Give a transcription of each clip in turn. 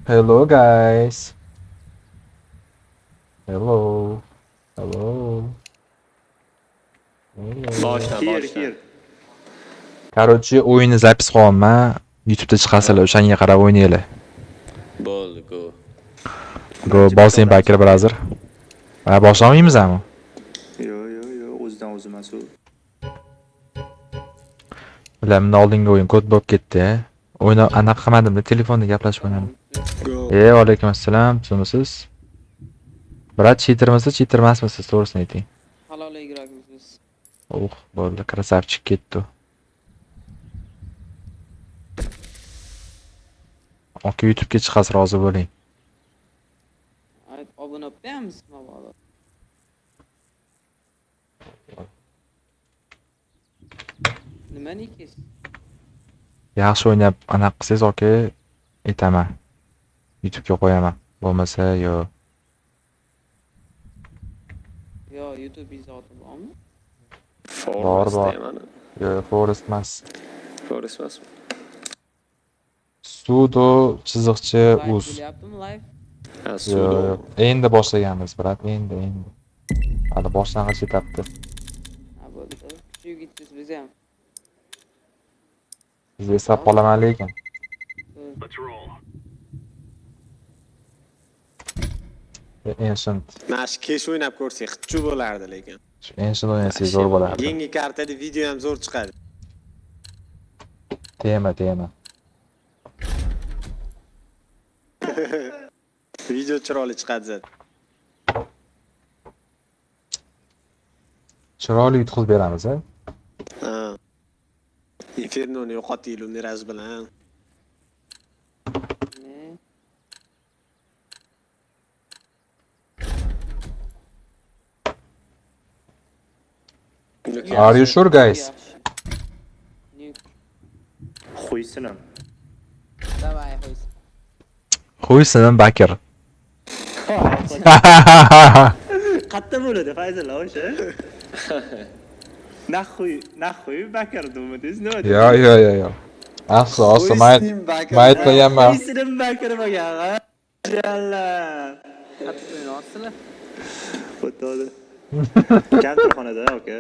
Hello guys. Hello. Hello. Here. Короче, o'yinni zapis qilyapman. YouTube'da chiqasizlar, o'shanga qarab o'ynaylar. Bo'ldi, go. Go bosing Bakir brother. Ha, boshlamaymiz-mi? Yo, o'zidan o'zi mas'ul. Ular mendan oldingi o'yin kod bo'lib ketdi. O'yna anaqa qilmadim-da, telefonda gaplashib o'ynadim. Alaykum assalom, kimsiz? Brat, cheater emasmisiz, to'g'risini ayting. Halol игрокmiz biz. Bo'ldi, krasavchik ketdi. Aka YouTube'ga chiqasiz, rozi bo'ling. Obuna bo'lamiz, mabodo. Nimaniki? Yaxshi o'ynab, anaqa qilsangiz, aka, aytaman. YouTube'ga qo'yaman. Bo'lmasa, yo. Yo, YouTube izoti bormi? Bor. Forest. Yo, Forest emas. Forest emas. Sudo chiziqcha Live uz. bo'lyaptimi live? Ha, Yo, sudo. endi boshlaganmiz, brat, endi. Hali boshlang'ich etapti. Ha, bo'ldi. Shu gitsiz biz ham. Sizni eslab qolaman lekin. Ancient. Mana shu kesh o'ynab ko'rsak, xitchu bo'lardi lekin. Ancient o'ynasangiz zo'r bo'lardi. Yangi kartali video ham zo'r chiqadi. Tema. Video chiroyli chiqadi zat. Chiroyli yutqizib beramiz, ha? Ha. Infernoni yo'qotinglar miraz bilan. Ne? Are you sure, guys? Qo'ysinam. Давай, qo'ysin. Qo'ysin Bakir. Qatta bo'ladi Fayzul o'sha. Naxuy Bakir dumidingiz nima deydi? Yo. Aslo, mayt qo'yaman. Qo'ysinim Bakir bo'lgan, ha? Yallah. Qattiq o'ynayapsizlar. O'tadi. Kasalxonada, aka.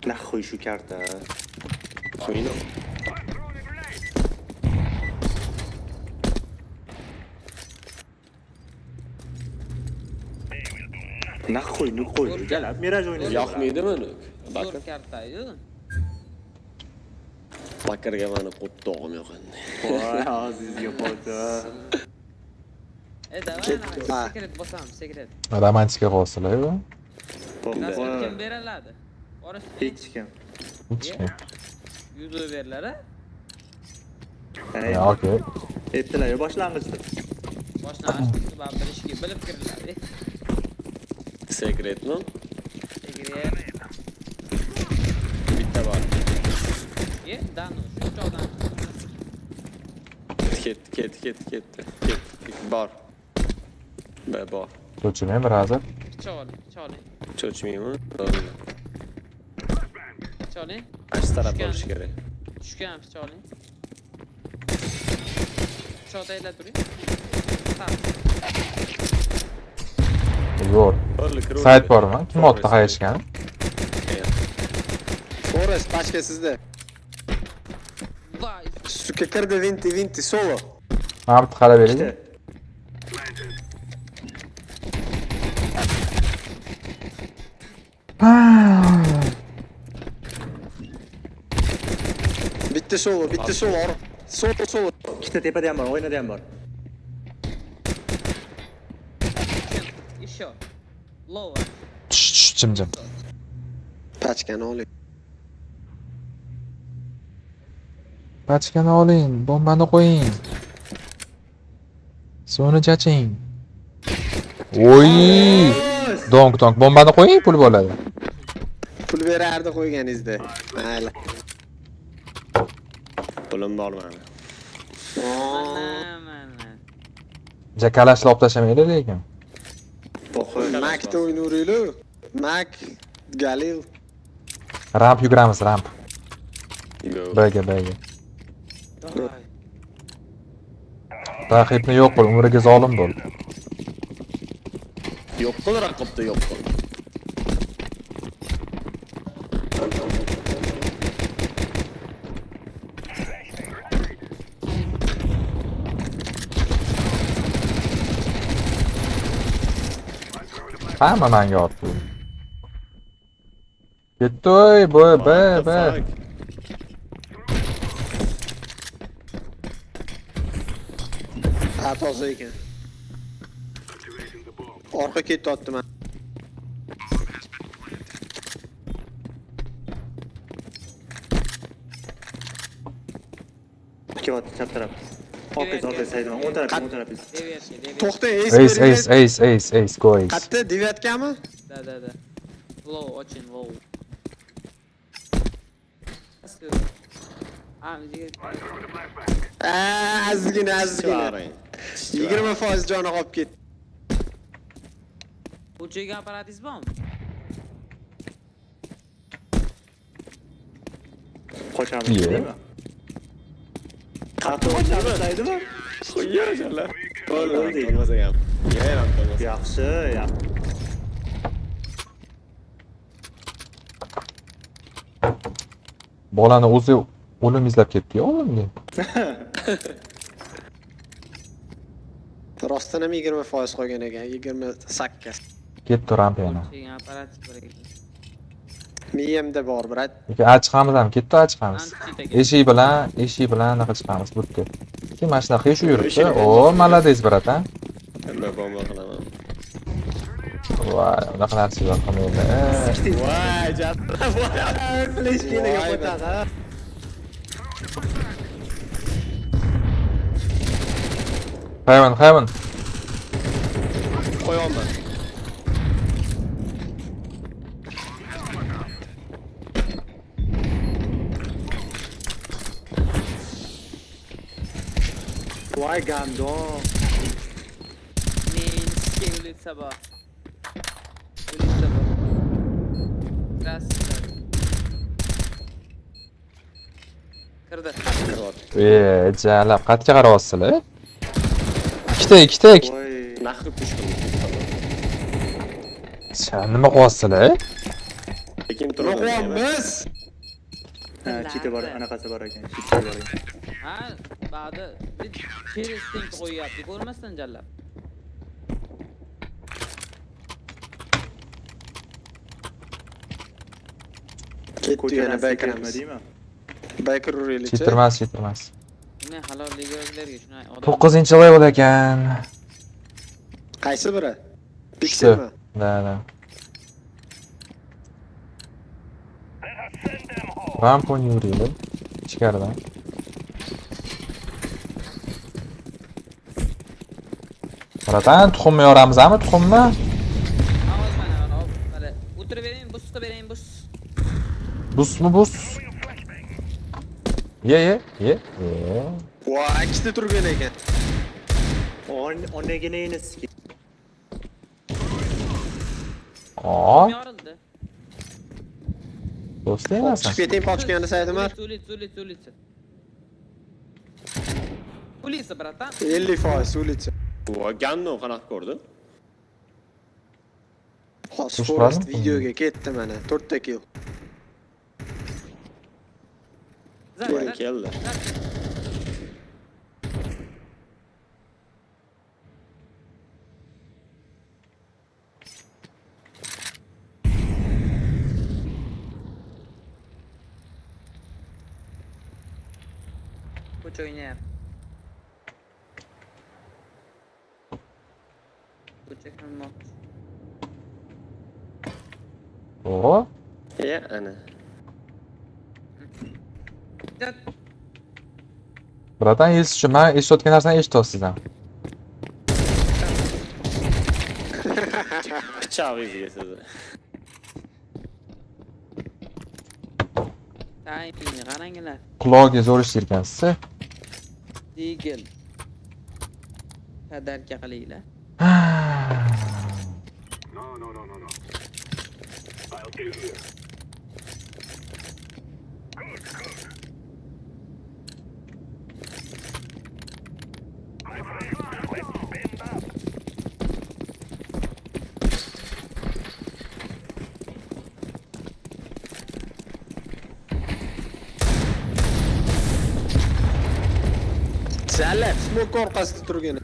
Naxuy shu karta. Qo'ying. Naxuy qo'y. Jalab Miraj o'ynaydi. Yoqmaydimi uni? Zo'r Bakir. karta-yu. Bakirga meni qo'ttog'im yoqadi. Voy, azizga foto. Давай, sekret bosamiz, sekret. Romantika qilsizlar-ku. Kim beriladi? Borish Hech kim. Hech kim. yuzo beriladi, ha? Ya, okey. Aytdilar, boshlang'ichda. Boshlang'ich va bilishga bilib kiriladi. Sekretmi? Sekret. Bitta bor. Danu, shu joydan. Ketdi. Bor. Bor. Ko'chimay brother. Choli. Cho'chmaymi? Choli. Qaysi taraf bo'lishi kerak? Tushgan choli. Cho'taylar turing. Zo'r. Sayt bormi? Kim otda qayishgan? Forest pachka sizda. Vay. Suka kirdi 20 solo. Mana bitta qarab bering. Bitta solo. Solo. Ikkita tepada ham bor, o'ynada ham bor. Еще. Low. Jim. Pachkani oling. Pachkani oling, bombani qo'ying. Suvni chaching. Oy! Donk, bombani qo'ying, pul bo'ladi. Pul berardi qo'yganingizda. Mayli. Pulim bor mani. Mana. Jakalashni olib tashlamaydi lekin. Mac'da o'ynaveringlar. Mac, Galil. Ramp yuguramiz, ramp. Go. B'ga. Raqibni yo'q qil, umriga zolim bo'l. Yo'q qil raqibni yo'q qil. Hamma menga otdi. Ketdi oy, B. What the fuck? Ha, toza ekan. Orqa ketyapti men. Ketyapti chap taraf. Orqa saydan 10 taraf. Devyatga. To'xtang, Ace, go ace. Qayerda? Devyatgami? Da. Low, очень low. Azgina. Chivaring. 20% joni qolib ketdi. Uchiga apparatizm bormi? Qochamiz. Iya. Deymi? Qattiq qochamiz deydimi? Qo'yya jala. O'ldi. Bo'lmasa ham. Yaram bo'lmasa. Yaxshi. Bolani o'zi o'lim izlab ketdi-yu, o'limga. Rostdan ham 20% qolgan ekan, 28. Ketdi rampa yana. Uchiga apparatizm bor ekan. Miyamda bor, brat. Chiqamiz ham, ketdi chiqamiz. Eshik bilan anaqa chiqamiz, bo'pti. Kim mana shunaqa ish yuribdi? O, malades bratan. Nima bomba qilaman. Voy, unaqa narsa yo'q qilmaydi. Voy, jala. Flash kelaga qo'taga. Hayvon. Qo'yaman. Voy gandon. Minski улица bor. Улица bor. Здравствуйте. Kirdi. Jala, qayerga qarayapsizlar? Ikkita. Voy. Naqib tushdim. Nima qilyapsizlar? Lekin turib. Yo'qmiz. Ha, chiti bor, anaqasi bor ekan. Chiti bor ekan. Ha, ba'di через stink qo'yyapti, ko'rmasdan jallab. Ketdi yana baykaramiz. deymi? Baykar uraylik. Chetirmas. Nima halol ligalarga shuni odam 9-chi level ekan. Qaysi biri? Shu. Pikselmi? Da. Ramp o'ynayverayli. Ichkaridan. Bratan, tuxumni yoramizmi, tuxumni? ovoz mana hadi o'tirib bering, busqa bering, bus. Bus. Ye. Voy, ikkita turgan ekan. Onagina eski. Yorildi. Do'st emassan. Chiqib keting pochkani Saidumar. Улица. Улица, bratан. 50% улица. Voy, ganno qanaqa ko'rdi? Forest videoga ketdi mana 4 ta kill. Keldi. Ko'cha o'ynayapti. Ko'cha kirmoqchi. O, Ana. bratan, eshitishim, men eshitayotgan narsani eshityapsiz ham. Pichoq iziga sizni. Timingni qaranglar. Qulog'iga zo'r eshitgansiz. Digil. Qadarga qilinglar. Jallab, smoke orqasida turgan.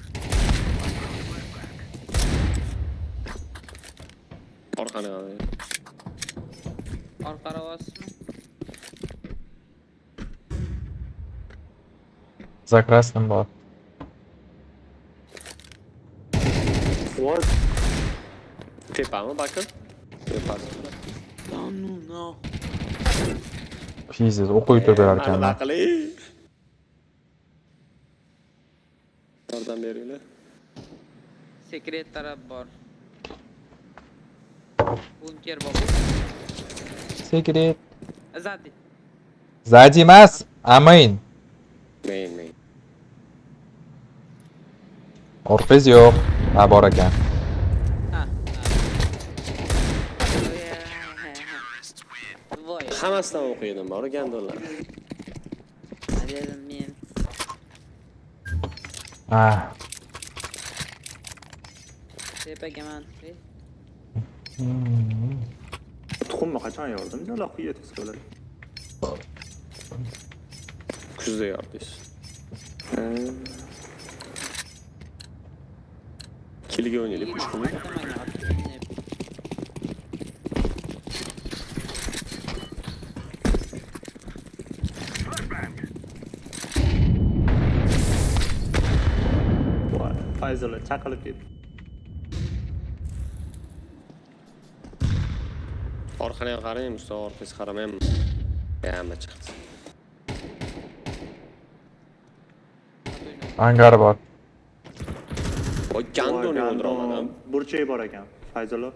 Orqani qarang. Orqa ravosmi? За красным bor. What? Tepami bakın? Tepasi. No. Pizziz o'qib o'tirib ekan. Aniq aqli. Oradan beringlar. Sekret taraf bor. Bunker bor. Sekret. Azadi. Zadi emas, Amin. Main. Orqiz yo'q. Ha, bor ekan. Ha. Voy. Hammasidan o'qiydim, bor gandonlar. Dedim men. Ha. Tepaga mantiqli. Tuxumni qachon yordim? Jala quyet so'lar. Kuzda yordingiz. Kiliga o'ynaylik, 3 kun. Voy, Fayzullo chaqilib ketdi. Orqani ham qarang, Mustafa orqasiga qaramayman. Hamma chiqdi. Angar bor. Voy gandonni o'ldira olmadim. Burchak bor ekan, Fayzullo.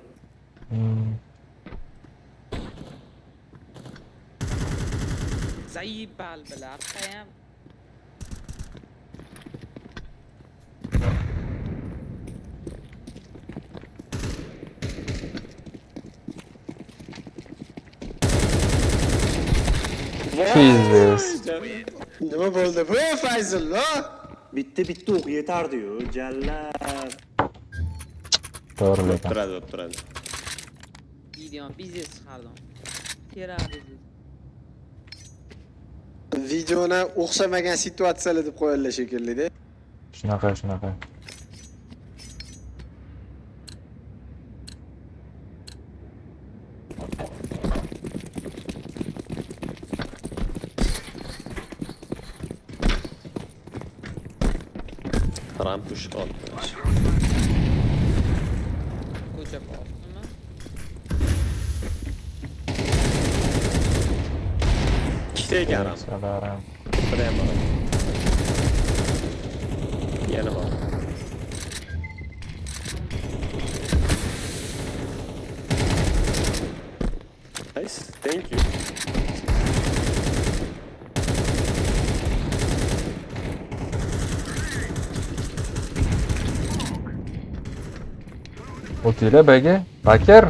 Zaybal bilan ham. Pizziz. Nima bo'ldi? Bu Fayzullo. Bitta o'q yetardi-yu, jallab. To'g'ri ekan. Turadi. Video biznes chiqardim. Teradi. Videoni o'xshamagan situatsiyalar deb qo'yadilar shekilli-da. Shunaqa. Ram push oldi. Ko'cha bosdimi? Ikkita ekan ram. Salaram. Bir ham bor. Yana bor. Nice, thank you. O'tila bagi. Bakir.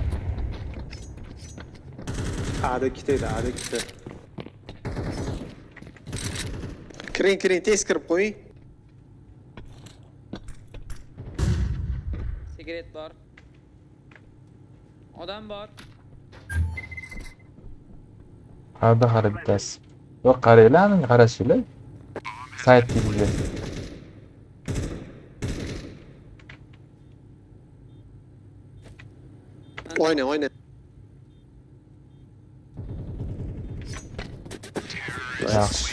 Ada ikkita. Kiring, tez kirib qo'ying. Sigaret bor. Odam bor. Qara bittasi. Yo'q, qaranglar, qarashinglar. Saytga. Oyna. Yaxshi.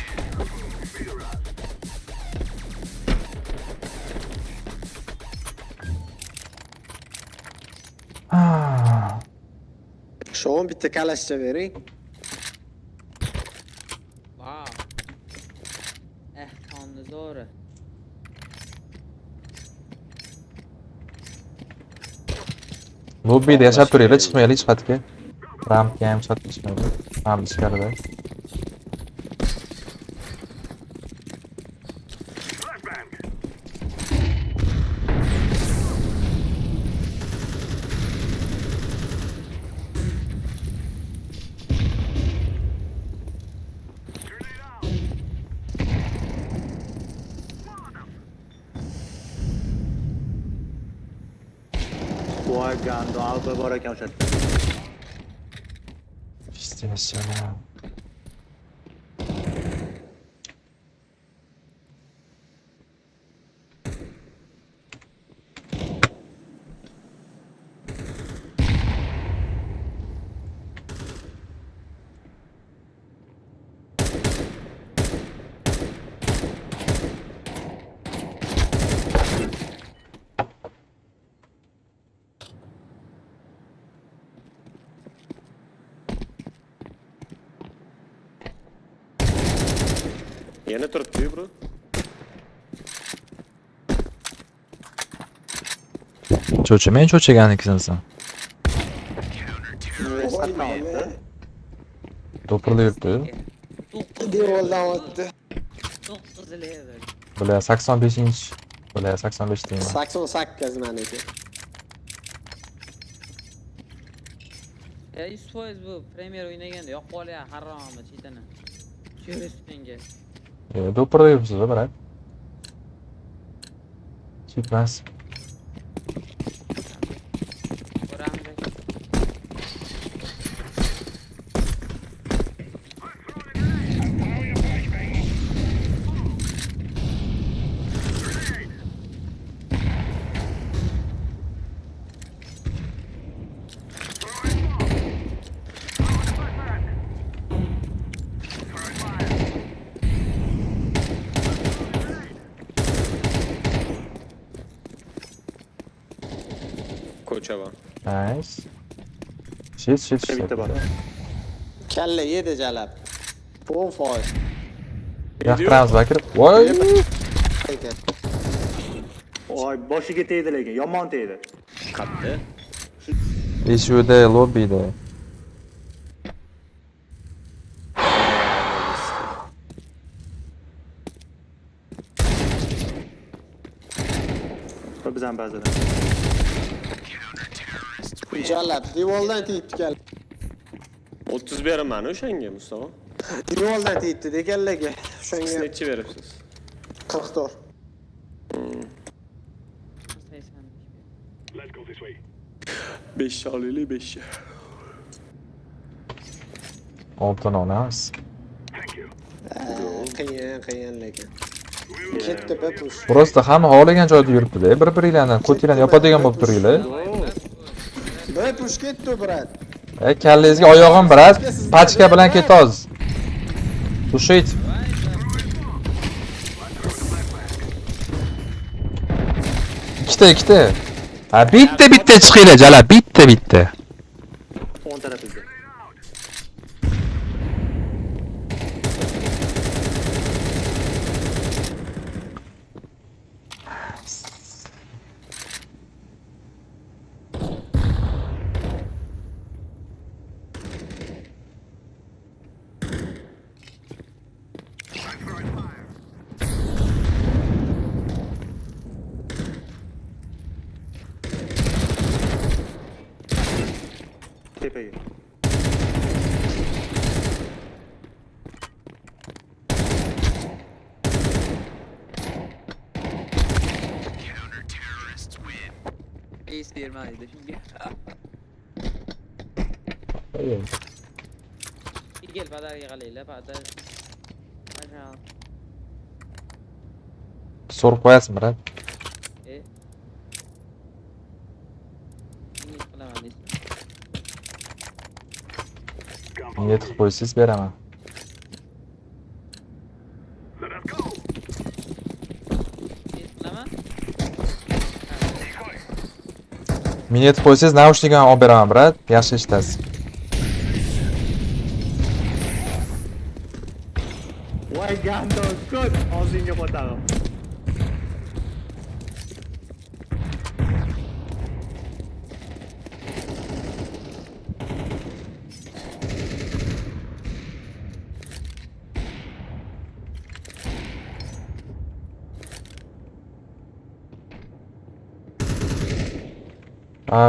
Sho'm bitta kalashcha bering. Wow. Qonni zo'ri. Lobbida yashab turinglar, chiqmaylik hech qayerga. Rampga ham chiqmaydi. Ham ichkarida. Voy gando, alba bor ekan o'sha. Pistimiz. Yana turibdi bro. Cho'chimen cho'chiganiksan sen. To'pirda yuribdi. Devoldan o'tdi. 9 level. Bular 85-inch. Bular 85 deyman. 88 meniki. Ya 100% bu Premier o'ynaganda yoqib qolya haromi chitini. Cheristinga. To'pirda yuribsiz, brat. Chitmas. Ko'ramiz. Ko'cha bor. Nice. Shit. Bitta bor. Kalla yedi jalab. 10 foiz. Yoqtiramiz Bakir. Voy! Ekan. Voy boshiga tegdi lekin, yomon tegdi. Qatdi. Eshuvda, lobbida. Biz ham ba'zida. Jalab devoldan tegdi kalla. 30 beraman o'shanga Mustafa. Devoldan tegdi deganlarga. Siz O'shanga necha beribsiz? 44. 85. 5 olaylik 5. Oltin olamiz. Qiyin lekin. Ketdi papush. Просто hamma xohlagan joyda yuribdi-da. Bir-biringlardan ko'tinglarni yopadigan bo'lib turinglar. Papush ketdi brat. Kallangizga oyog'im brat, pachka bilan ketoz. Tushit. Ikkita. Ha, bitta chiqinglar, jala, bitta. 10 tarafingizda. Tepaga. Ace bermaydi shunga. Gel padarga qalaylar, padar. Mana. So'rib qo'yasizmi, brat? Nima qilaman deysiz? Niyat qilib qo'ysangiz beraman. Qilaman? Niyat qilib qo'ysangiz, naushnikni olib beraman, brat. Yaxshi eshitasiz. Voy gando, ko'p og'zingga botag'im.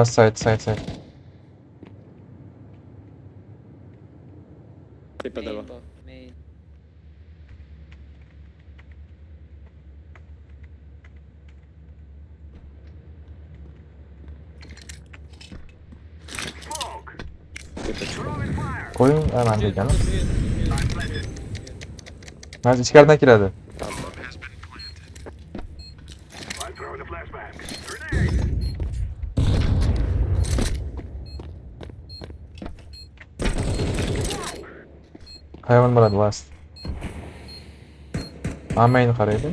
Side. Tepada bor. Main. tepa chiqdi. Qo'ying, men deganim. Mana ichkaridan kiradi. Hayvon bo'ladi last. Amayn qaraydi.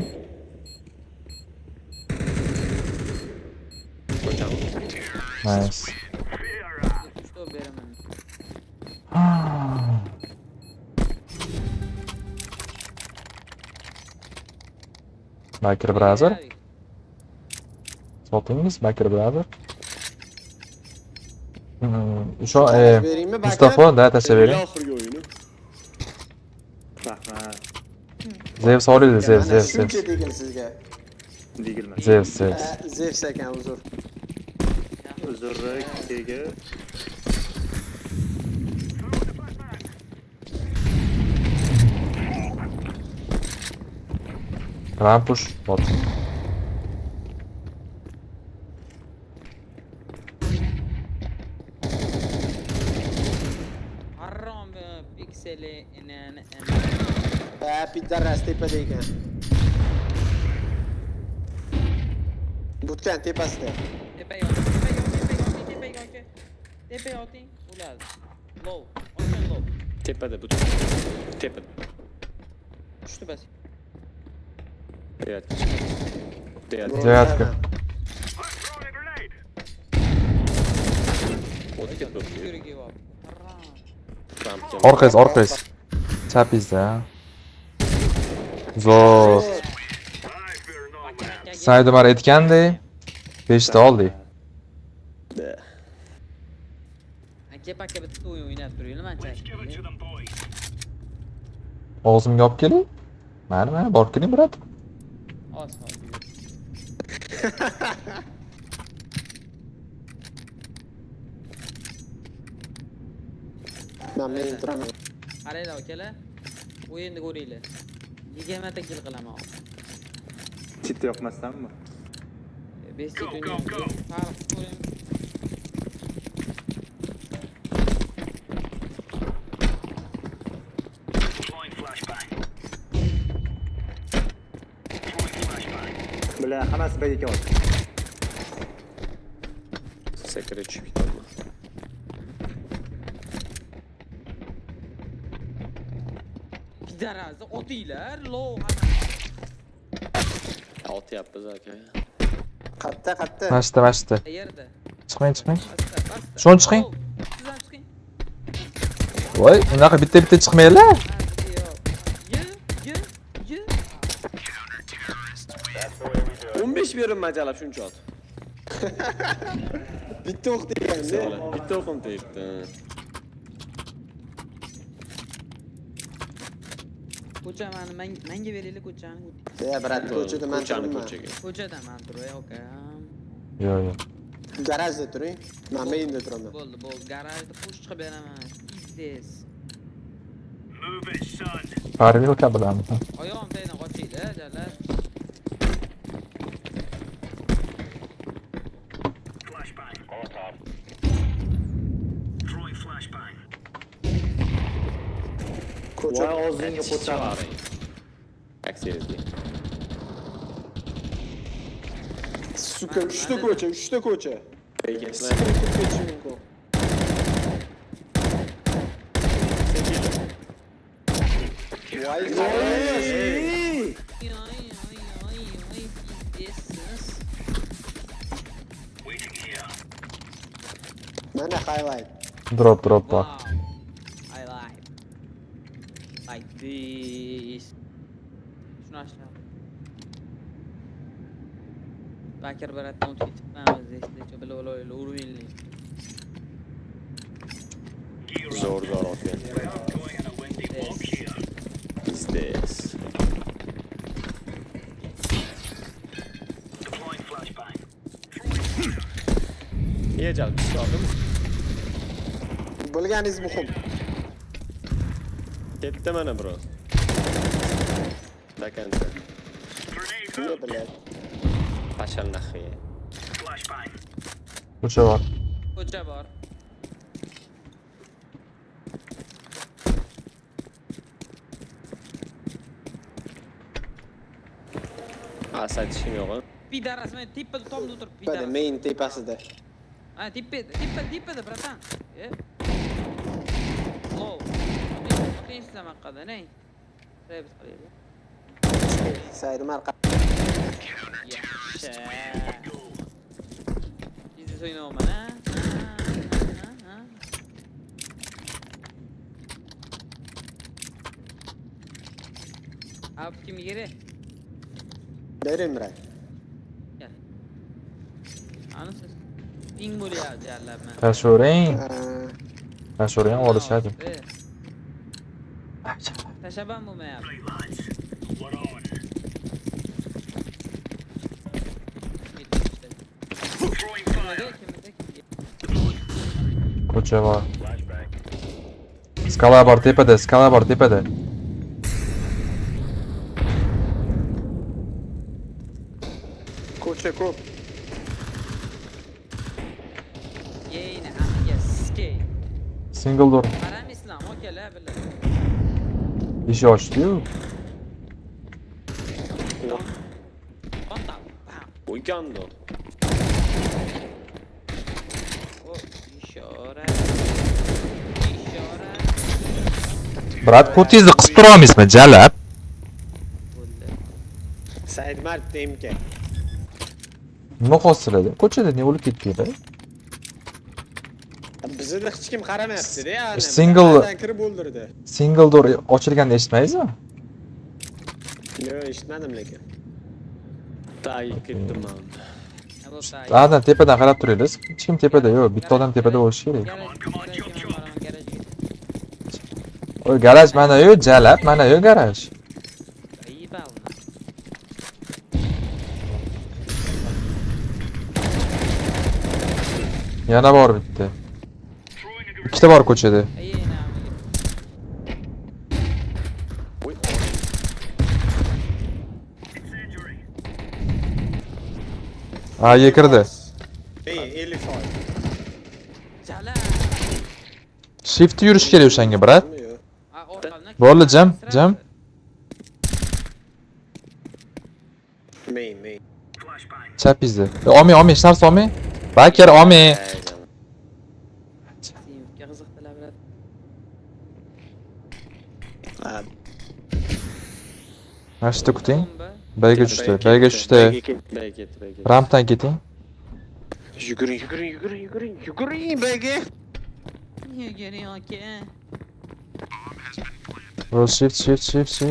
Ko'chamiz. Nice. Stop beraman. Bakir brother. Sotingiz Bakir brother. Şu Bereymi Bakir? Mustafa da tasavvuri. Oxirgi o'yini. Rahmat. Zeus oldi, Zeus, Mana Zeus, shuncha Zeus. degil sizga. Degilmas. Zeus, Zeus. Zevs ekan uzr. Uzrli kega. Rampush bot. Harom pikseli inani. Piddaras tepada ekan. Butkan tepasida. Tepa yoting. Ular. Low. Low. Tepada bu. Tepada. Tushdi bas. Deyat. Deyat. Девятка. O'tga turdi. Yuriga bor. Harom. Trampga. Orqangiz. Chapingizda. Zo'r. Saydumar aytgandek 5 ta oldik. Aka bitta o'yin o'ynab turinglar, men chaqirdim. Og'zimga olib keling. Mana borib keling, brat. Oz. Men turaman. Qaranglar akalar. O'yinni ko'ringlar. 20 ta kill qilaman. Chitda yoqmasdanmi? 5 ta o'ynayman. Farq ko'ring. Bular hammasi bir ekan. Sekret tushib ketadimi? Pidarazni otinglar, low. Otyapmiz aka. Qatta. Mashta. Yerda. Chiqmang. Basta. Shuni chiqing. Sizdan chiqing. Voy, unaqa bitta chiqmaylar. Ye. 15 berim majalab shuncha ot. Bitta o'q deganda. Bitta o'qim tegibdi. Ko'chamani menga beraylik ko'chani. Brat, ko'chada men Ko'chani turibman. ko'chaga. Ko'chada men turay, ukam. Yo'q. Garajda turing. Men menda turaman. Bo'ldi. Garajda qo'sh chiqib beraman. This. Farqi yo'q bilan. Oyog'im tagdan qochinglar, jallar. Ko'cha. Voy og'zingga qo'chaman. Aksiyazga. Suka, 3 ta ko'cha. Beketlar. Mana highlight. Drop bor. Wow. I like this. Shuni ashla. Bakir baratdan o'tib ketibmiz, eslaycha bilib olaylik, uraylik. Zo'r otgan. Is this? Niye jalb chiqardimi? Bilganingiz muhim. Ketdi mana bro. Dakanta. Ne biladi. Pashal naxiya. Ko'cha bor. Ko'cha bor. Asad ishim yo'q. Pidar rasman tepada tomda o'tirib Bada pidar. main tepasida. Ha, tepada, bratan. Low. Tinchlam haqqida, ne? Rebs qilaylik. Saydim arqa. Yaxshi. Bizni o'ynayman, ha? Abi kim yeri? Berim ray. Gel. Anısız. Ping bo'lyapti jarlarni. Tashuring. Tashuring olishadi. Tashabam bo'lmayapti. Ko'cha bor. Skala bor tepada. Ko'cha ko'p. Yeyni hamga skey. Single door. Qaram islom, okalar bilan. Eshik ochdi-yu. Qonda. O'ygando. O ishora. Brat, ko'tingizni qisib tura olmaysizmi, jalab? Bo'ldi. Said Mart demka. Nima hosiladi? Ko'chada ne o'lib ketdinglar? Bizda hech kim qaramayapti-da, ya'ni. Single- Bizdan kirib o'ldirdi. Single door ochilganini eshitmaysizmi? Yo'q, eshitmadim lekin. Tayib ketdim men. Zaten tepadan qarab turinglar. Hech kim tepada yo'q, bitta odam tepada bo'lishi kerak. Oy, garaj mana yo'q, jalab, mana yo'q garaj. Yana bor bitta. Ikkita bor ko'chada. Ha, kirdi. Ey, 50 foy. Shift yurish kerak o'shanga, brat. Yo'q. Bo'ldi, jam. Main. Chapingizda. Olmay, hech narsa olmay. Bakir olmay. Ha, Mashta kuting. Bayga tushdi. Bey ket. Rampdan keting. Yuguring, bagi. Yuguring aka. Roll shift.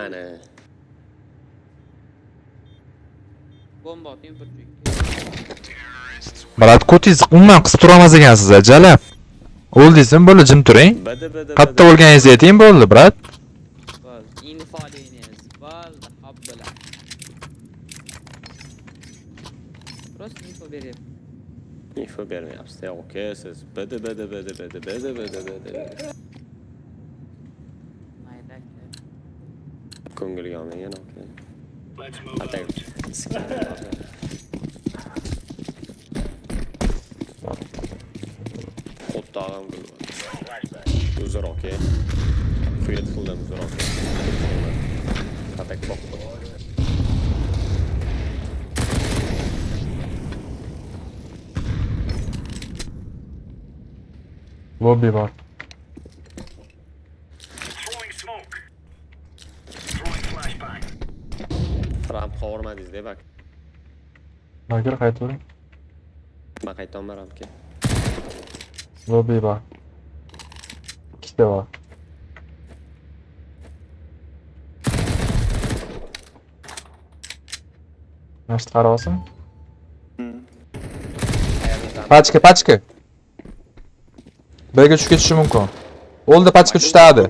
Ana. Bomba oting bir joyga. Brat, ko'tingizni umuman qisib tura olmas ekansiz, jalab. O'ldingizmi, bo'ldi, jim turing. Qatta o'lganingizni ayting, bo'ldi, brat. Bo'ldi. Infoliniz. Bo'ldi, habbola. Просто info beryapti. Info bermayapsiz. Okey, siz bada. Mayda. Ko'ngilga olmagan, okey. Atay. O'ttog'im uzr, okey. Kuyet qildim, uzr, okey. Atak boqdi. Lobby bor. Trump qovurmadingiz-da, bak. Bagir qaytavering. Men qaytolmaram, aka. Lobby bor. Ikkita bor. Nashta qarab olsin. Pachka. Bayga tushib ketishi mumkin. O'ldi, pachka tushdadi.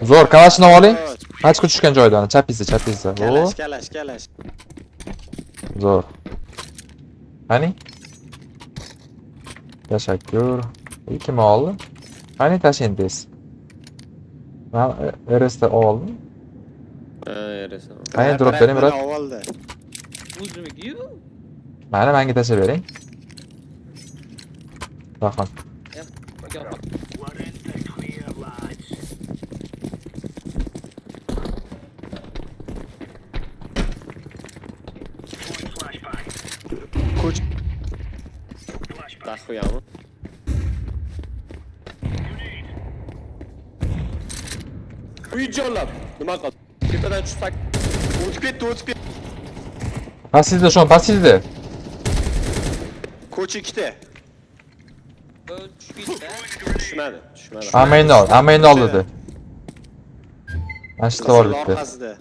Zo'r, kalashni oling. Pachka tushgan joydan, chapingizda. O, Kalash. zo'r. Qani? Tashakkur. Kim oldi? Qani tashingiz? Men RS'da oldim. Yarasa. Qani drop bering, brat. Avvalda. O'zimiz-ku. Menga tashlab bering. Rahmat. qo'yamiz. Uy jollab. Nima qildi? Tepadan tushsak, O'tib ketdi. Pasizda shon, pasizda. Ko'cha ikkita. Bu tushib ketdi. tushmadi. Amayni ol dedi. Mashqda bor bitta. Orqasida.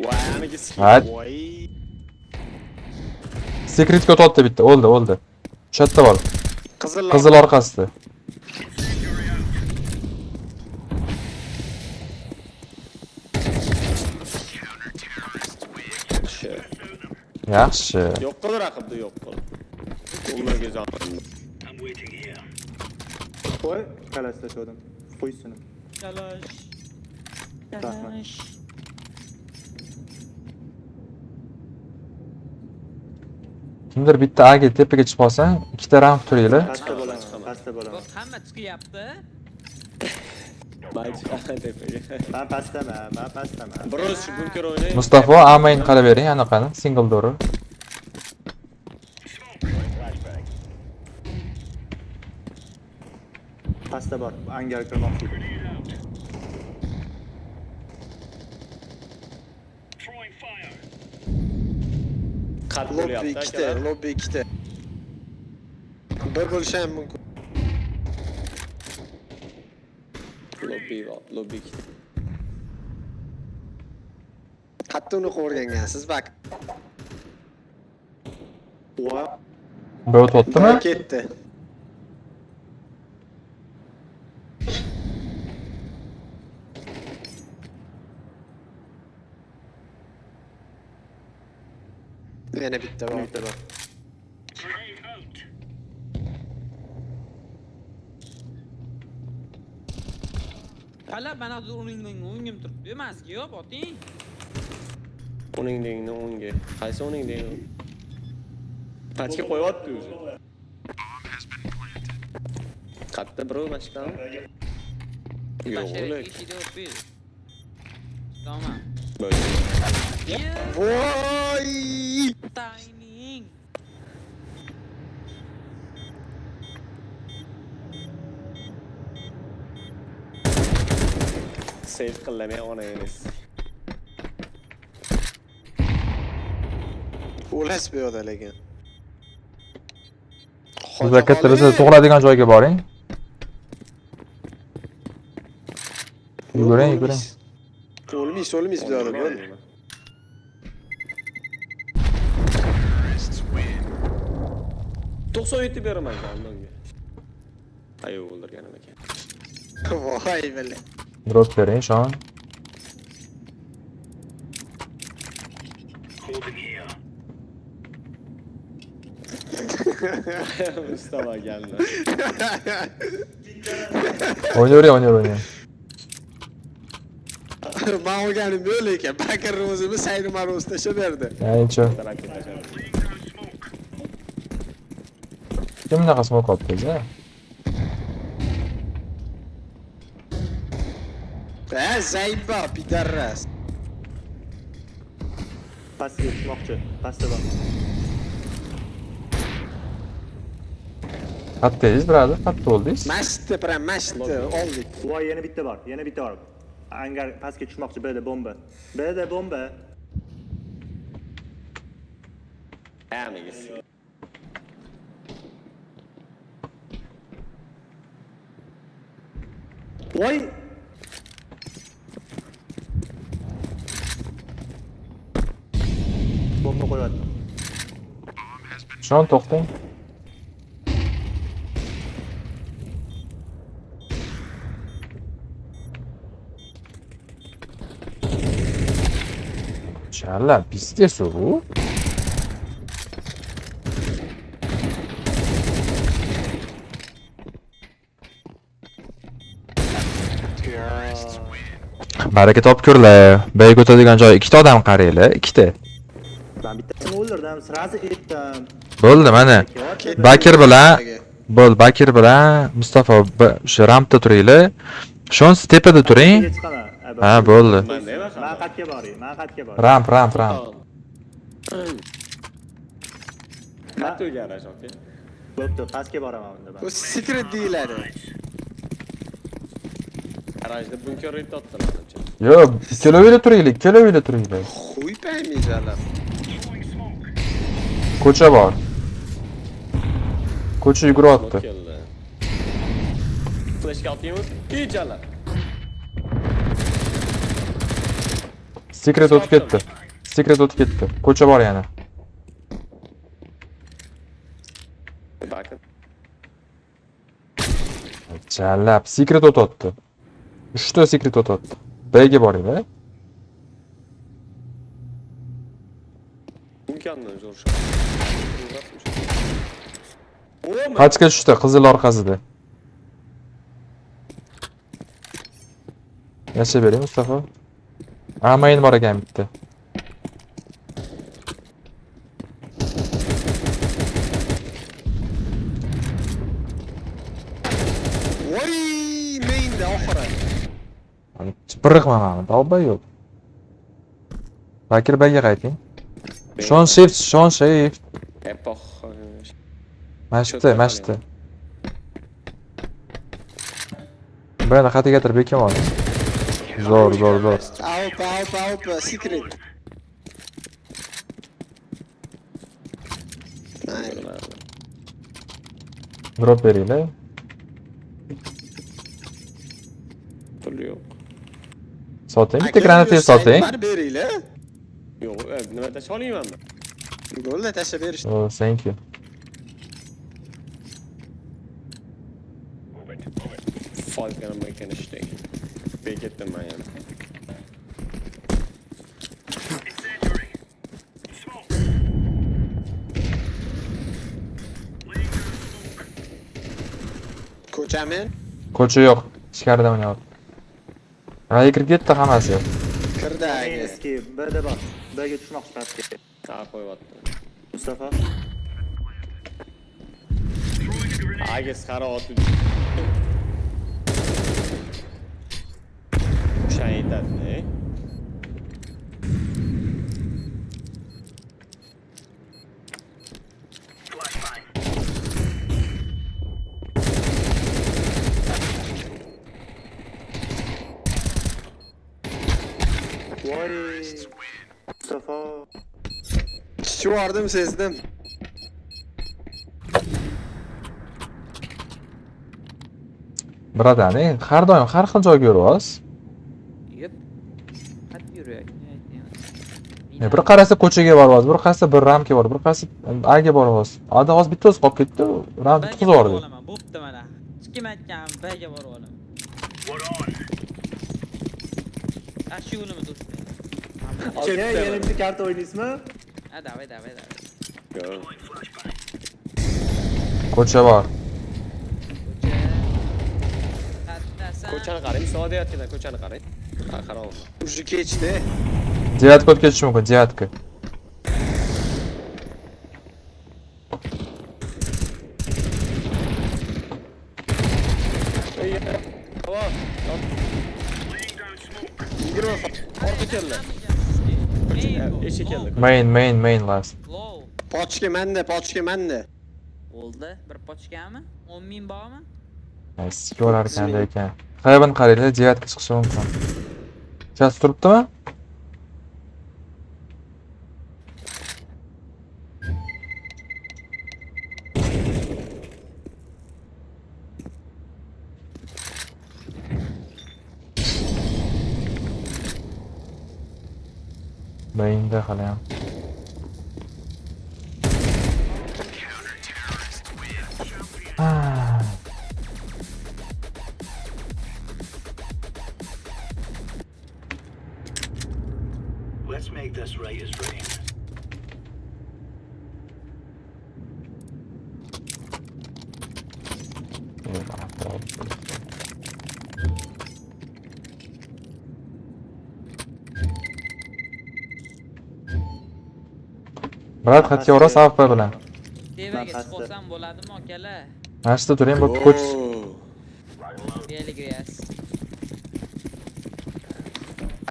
Voy, aniga Hayt. Voy. Secretga o'tdi bitta. O'ldi. O'sha yerda bor. Qizil orqasida. Yaxshi. Yo'q qildi raqibni, yo'q qildi. Ularga zolim. Qo'y, qalashlashadim. Qo'ysin. Kalash. Rahmat. Kimdir bitta A'ga tepaga chiqib olsang, ikkita round turinglar. Pastda bo'laman. Pastda Bu bo'laman. hamma chiqyapti. Men chiqaman tepaga. Men pastdaman. Biroz shu bunker o'ynay. Mustafa A'mayn qarab bering, anaqani, single door. Pastda bor. Angar kirmoqchi. Qat Lobby bo'lyapti ikkita, akalar. lobby ikkita. Bir bo'lishi ham mumkin. Lobby. Qattiq uni o'rgangansiz, bak. Voy, Bu o'tdimi? ketdi. Yana bitta bor. Bitta bor. Hala mana o'rningdan o'ngim turibdi. Emasku yo'q, boting. Uningdingni o'ngga. Qaysi uningding? Pachga qo'yapti o'zi. Qatta bro mashqdan. Yo'q, Tashlaydi, o'lik. ishida o'tmaydi. Tamam. Böyle. Voy! Timing. Save qilmay onayimiz. O'las bu yo'da lekin. Sizlar kattalarsa to'g'raydigan joyga boring. Yuguring. O'lmaysiz bu yo'da bo'l. 97 beraman unga. Ayo o'ldirganim ekan. Voy bile. Drop bering, shon. Mustafa geldi. O'ynayvering. Men o'rganim yo'q ekan. Bakir o'zimiz sayri maruz tashlab berdi. Aycho. Kim bunaqa smoke olibdi, ha? Ha, Zayba, pidarras. Pastga tushmoqchi. Pastda bor. Qatdaysiz, brother? Qatta oldingiz? Mashti, bilan mashti oldik. Voy, yana bitta bor. Angar pastga tushmoqchi. B'da bomba. Amigos. Voy! Bomba qo'yapti. Shon to'xtang. Chala, pistez u. Baraka topkurlar. Bey o'tadigan joy ikkita odam qaranglar, ikkita. Ben bittasini o'ldirdim, sirasi etdim. Bo'ldi mana. Bakir bilan Mustafa o'sha rampda turinglar. Shon tepada turing. Ha, bo'ldi. Ben de Men qatga boray. Ramp. Qattiq garaj, okey. Bo'pti, pastga boraman unda Bu man. secret deyiladi. Garajda bunker yotibdi menimcha. Yo, ikkalovinglar turinglar, ikkalovinglar turinglar. Xuy paymijalar. Ko'cha bor. Ko'cha yuguryapti. Keldi. Flashga otaymi? Ijalar. Secret o'tib ketdi. Secret o'tib ketdi. Ko'cha bor yana. Bakın. Challab, secret o'tibdi. 3 ta secret o'tibdi. B'ga boringlar. Bunkerdan zo'r shot. O'mi? Pachka tushdi, qizil orqasida. Yashab bering Mustafa. Amayin bor ekan bitta. Voy, mainda oxiri. Biriqmaman, tavba yo'q. Bakir B'ga qayting. Shon shift. Epoch. Mashqda. Bani xatiga tirib bekam ol. Zo'r. Alp, secret. Drop beringlar. Pul yo'q. Soting, bitta granata soting. Bar beringlar. Yo'q, nima tashalayman men? Golni tashlab berish. Oh, thank you. Falcon American işte. Beklettim ben yani. Ko'chami? Ko'cha yo'q. Ichkarida o'ynayapti. Rayga kirib ketdi hammasi. Kirdi aka. Eski B'da bor. B'ga tushmoqchi pastga. Sağa koyuvattı. Mustafa. Agis qara otdi. O'sha aytadi. Voy. Mustafa. Tushvardim sezdim. Birodar, har doim har xil joyga yurasiz. Yep. Qat yurak. Bir qarasa ko'chaga boryapsiz, bir qarasa bir ramga bor, bir qarasa A'ga boryapsiz. A'da hozir bitta o'zi qolib ketdi, ram tutqizib yubordi. Bo'pti mana. Kim aytgan B'ga borib olaman. Yaxshi yo'limi do'stlar. Aka, yana bitta karta o'ynaysizmi? Ha, davay. Ko'cha bor. Ko'chani qarang, savodiyatdan ko'chani qarang. Ha, qarang. Уже kechdi. Devatka o'tib ketishi mumkin, devatka. Hava. Orta keldi. Eşik keldi. Main last. Low. Pochka menda. Bo'ldi. Bir pochkami? 10.000 bormi? Nice, ko'rar ekan. Qayerdan qaraylar, devatka chiqishi mumkin. Chas turibdimi? Mainda hali ham. Let's make this right as rain. Biroq xatga urasiz AFP bilan. Devaga chiqsam bo'ladimi, akalar? Mashqda turing, bu ko'ch. Beliga yas.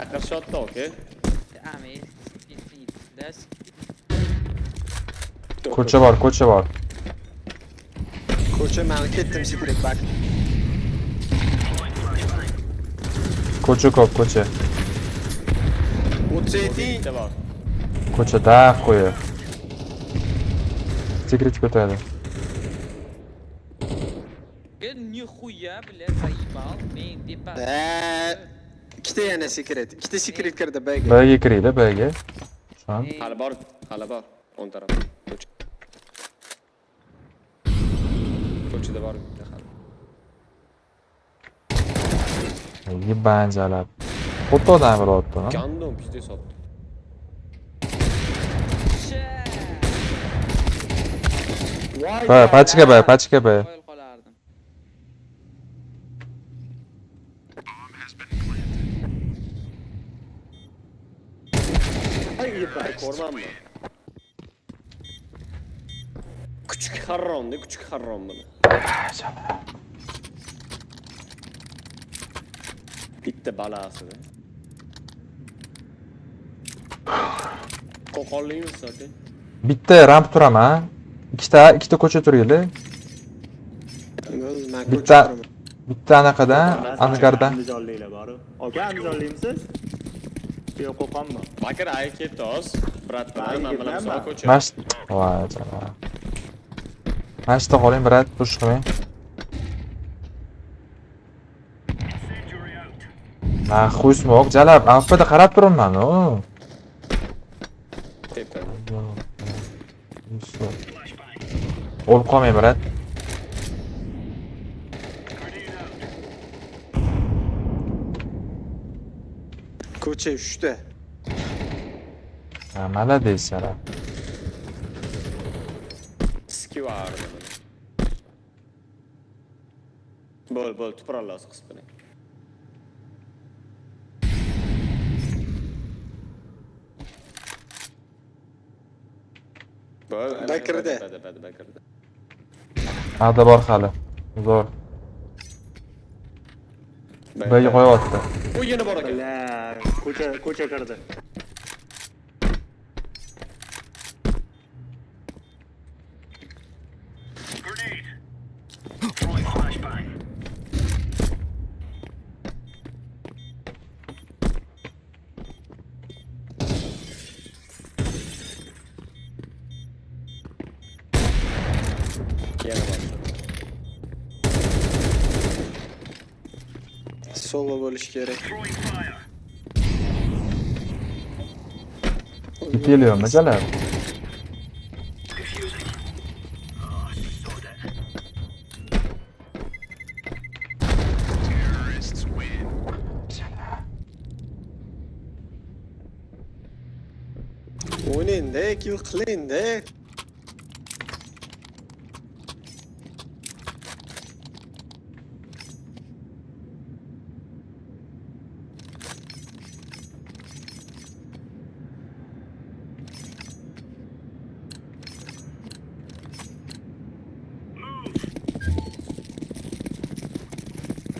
Aqir shotda, okey. Ami. Das. Ko'cha bor, ko'cha bor. Ko'cha men ketdim secret bak. Ko'cha ko'p, ko'cha. 37 Bitta bor. Ko'chada qo'yi. Secret ko'tadi. Nixuya, блядь, заебал. Men depa. ikkita yana secret. Ikkita secret kirdi B'ga. B'ga kiraydi, B'ga. Shon. Hali bor, hali bor. O'ng taraf. Ko'cha. Ko'chada bor bitta hali. Yibanjalab. Fotodan bo'lyapti, ha? Gandom pizde sotdi. Pachka B, pachka B. Qo'yil qolardim. Ko'rmanmi? Kuchuk harromda, kuchuk harrom buni. Bitta balasida. Qo'qonlikmi zaten? Bitta ramp turaman. Ikkita ko'cha turayli. Men Bitta bitta anaqadan, angardan. Andijonliklar bor. Aka, Andijonlikmisiz? Yo'q, Qo'qonmi? Bakir ay ketdi oz. Brat bilan men bilan so'q ko'cha. Mast. Voy janob. Mastda qoling, brat, push qilmang. Ha, xushmoq, jalab, alfada qarab turibman, o. Tepa. O'lib qolmang, brat. ko'cha 3ta. Ha, malades, jalab. Ski vardı buni. Bol tuprallas qismini. Bakirda. Bakirda. Ada bor hali. Zo'r. B'ga qo'yapti. U yana bor ekan. La, ko'cha kirdi. Grenade. Throwing flashbang. Yana bor. Solo bo'lish kerak. Throwing fire. Kelyapmi, jalab? Defusing. Oh, sod it. Terrorists win. O'ynaydi, kill qilindi.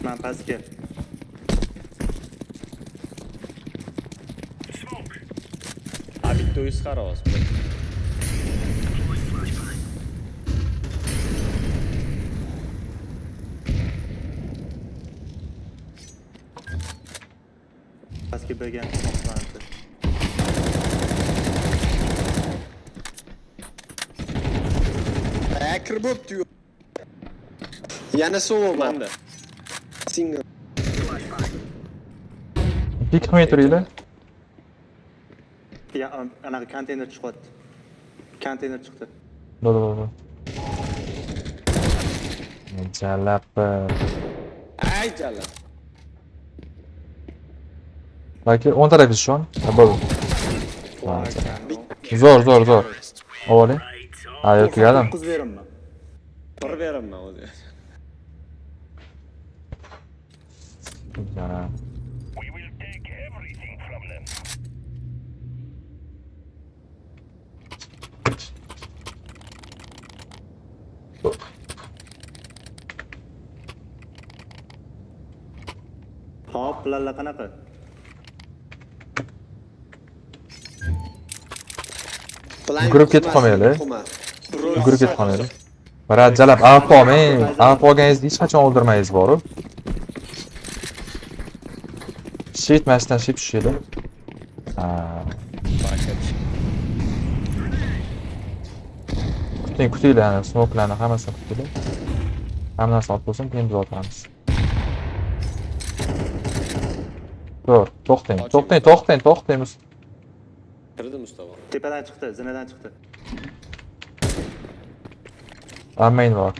Men pastga. Smoke. A bitta o'yis xaros. Throwing flashbang. Pastga B'ga smoqlandi. Kirib o'tdi. Yana solo bor. Manda. Single. Pik qilmay turinglar. Ya, anaqa konteyner chiqyapti. Konteyner chiqdi. Bo'ldi. Jalab. Ay jala. Balki 10 tarafsiz shon. Bo'ldi. Zo'r. Oling. Right. Ha, yo'q, yadim. 9 berimmi? Bir berimman o'zi. Yana. We will take everything from them. Hop, lalla qanaqa? Plan Guruh ketib qolmaydi. Yugurib ketib qolmaydi. Brat jalab avf olmang. Avf olganingizni hech qachon o'ldirmaysiz borib. Shit masdan shit tushadi. Ha. Kutinglar, smokelarni hammasini kutinglar. Hamma narsa olib bo'lsin, keyin biz o'tiramiz. To'xtang. Kirdi Mustafa. Tepadan chiqdi, zinadan chiqdi. Amayn bor.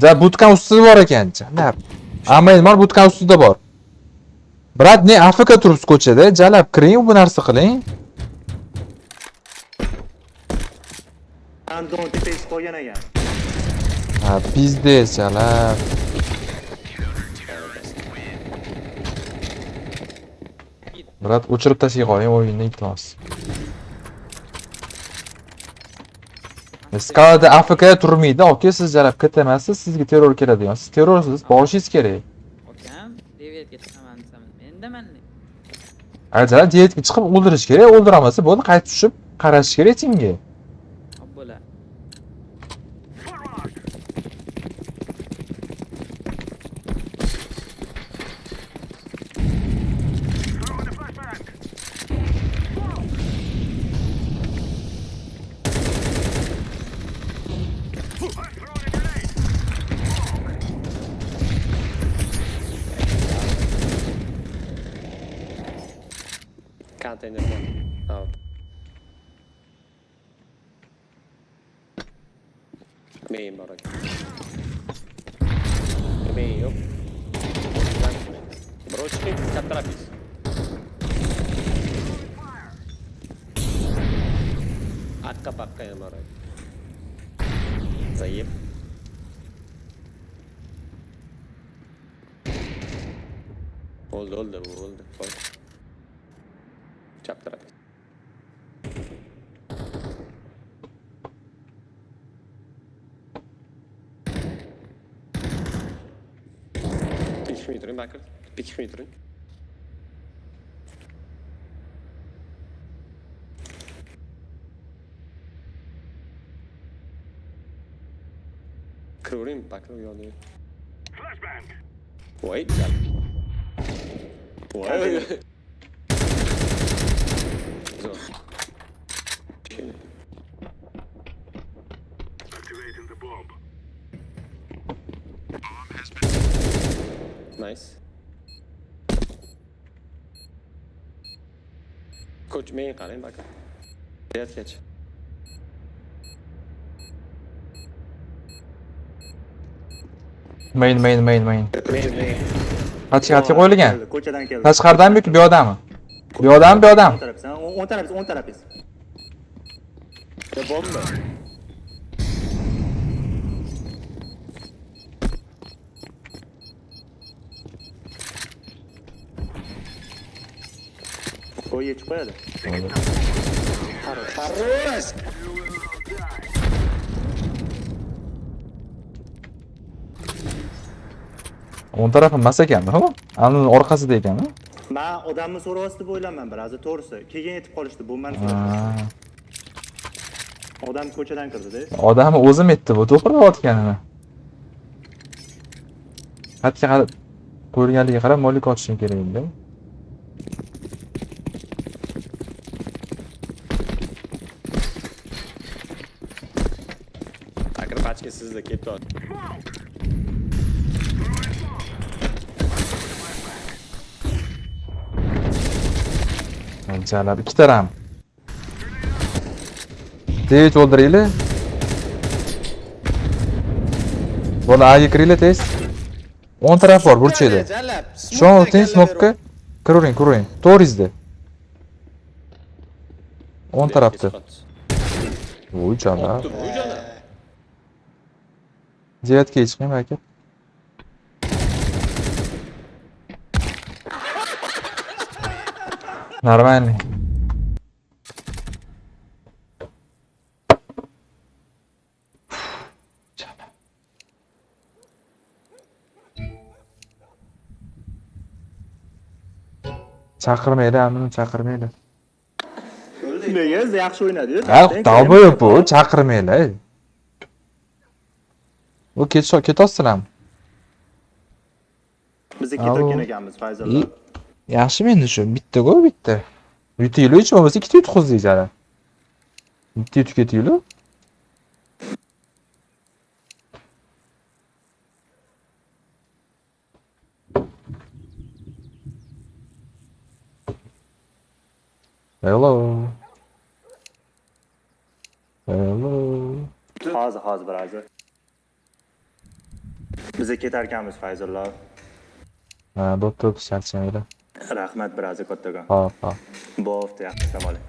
Ja butkan ustida bor ekan. Jalab. Amayn bor, butkan ustida bor. Brat, ne AFK turibsiz ko'chada? Jalab kiring, bu narsa qiling. Andon tepasi qo'ygan ekan. Ha, pizdes jalab. Brat, o'chirib tashlay qo'ying o'yinni iltimos. Skalada AFK turmaydi, oka siz jalab ketamaysiz, sizga terror keladigan. Siz terrorsiz, borishingiz kerak. Okam, devetga chiqaman desam, mendaman. Jalab devetga chiqib o'ldirish kerak, o'ldiramasa bo'ldi, qaytib tushib qarash kerak tinga. Bo'la. Konteyner bor. Out. Main bor ekan. Main yo'q. Brochki kattaroq. Akka ham bor ekan. Zaif. Oldu. Qo'y. Chap taraf. Pikmi turing, bakir. Pikmi turing. Kıvırayım, bakir o yolda. Wait, gel. Vay. Zor. Şimdi. Nice. Koç main qarang bakın. Geç. Main. Main. Qat'i qo'yilgan. Ko'chadan keldi. Tashqaridanmi yoki bu yoqdami? Bu yoqdami, bu yoqdami? On tarafis. Ya bomba. Qo'y yechib qo'yadi. Farroz. O'ng taraf emas ekanmi? Ha? Ani orqasida ekanmi? Men odamni so'rayapti deb o'ylayman birozi, to'g'risi. Keyin yetib qolishdi, bu meni Ha. Odam ko'chadan kirdi-da. Odamni o'zim aytdi bu to'g'ri otganini. Xatga qarab qo'yilganligiga qarab molik ochishim kerak edi. Bakir pachka sizda ketdi. Jalab ikkita ram. David o'ldiraylik. Bola A'ga kiringlar tez. O'ng taraf bor burchakda. Shon o'ting smokka. Kiravering. To'g'ringizda. O'ng tarafda. Voy jalab. Davidga chiqing aka. Нормальный. Chaqirmaydi, ammo chaqirmaydi. Teammagingiz yaxshi o'ynadi-yu. Dalbo yo'q bu, chaqirmanglar. Bu ketosizlarmi? Biz ketayotgan ekanmiz Fayzullo. Yaxshimi endi shu bitta-ku bitta. Yutinglar hech bo'lmasa ikkita yutqizdingiz hali. Bitta yutib ketinglar. Hello. Hozir biroz. Biz ketar ekanmiz Fayzullo. Ha, bo'pti, charchamaylar. Rahmat biroz kattagon. Ha. Bo'pti, yaxshi tomoling.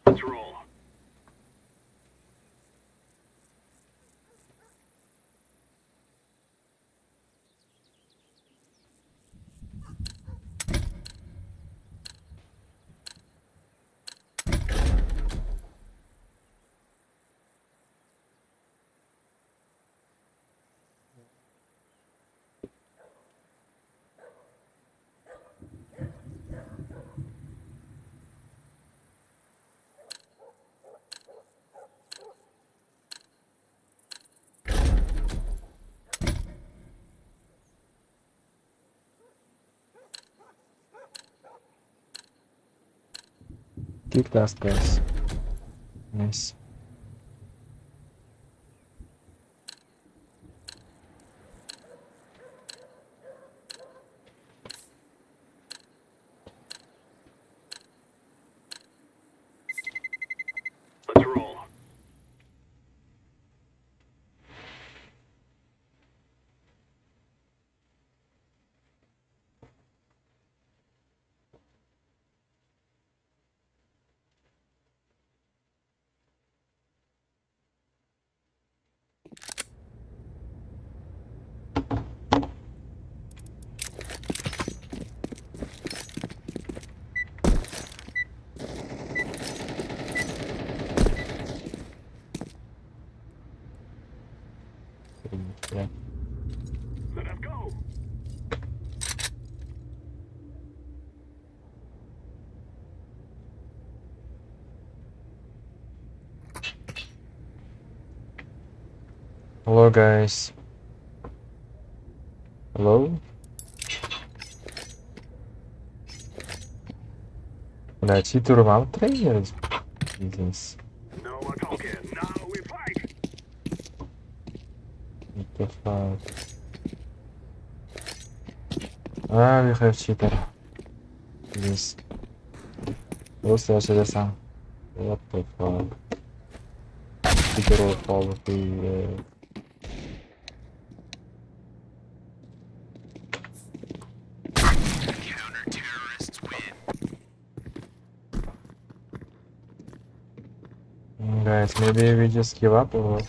Let's roll. Kick last guys. Nice. Let's roll. Yeah. Let us go. Hello guys. Hello. Блядь, читеру мам тренер. Бизнес. No more talking. Now we fight. What the fuck? Ah, we have cheater. Yes. What's the sound? What the fuck? Cheater will probably. Guys, maybe we just give up or what?